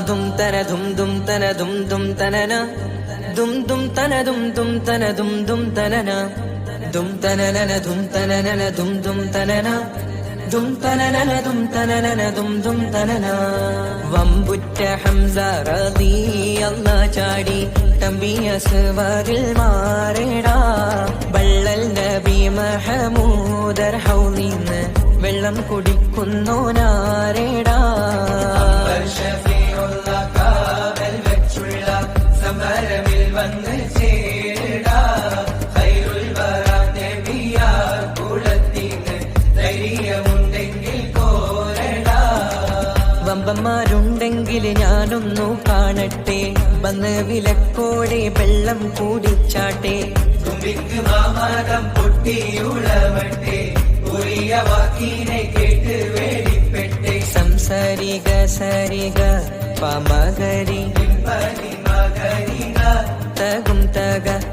ദും തന ദും ദും തന ദും ദും തനന ദും ദും തന ദും ദും തന ദും ദും തനന ദും തനനന ദും തനനന ദും ദും തനന ദും തനനന ദും തനനന ദും ദും തനന. വമ്പുറ്റ ഹംസ റളിയല്ലാഹു ചാടി തമ്പിയ സ്വാദിൽ മാറേടാ. ബള്ളൽ നബി മഹമൂദർ ഹൗലിന്ന് വെള്ളം കുടിക്കുന്നോനാരേടാ. സമരമിൽ വന്ന് ചേടാ. ഖൈറുൽ വറ നബിയാർ കുലത്തിന് ധൈര്യമുണ്ടെങ്കിൽ കോരടാ. വമ്പന്മാരുണ്ടെങ്കിൽ ഞാനൊന്നു കാണട്ടെ. വന്ന് വിലക്കോടെ വെള്ളം കൂടിച്ചാട്ടെ. തുമ്പിക്ക് മാമാകം പൊട്ടിയുളവട്ടെ. ഉറിയ വാക്കിനെ കേട്ട് വേടിപ്പെട്ടെ. സംസരിക സരിക പമകരി മകരിക തകും തക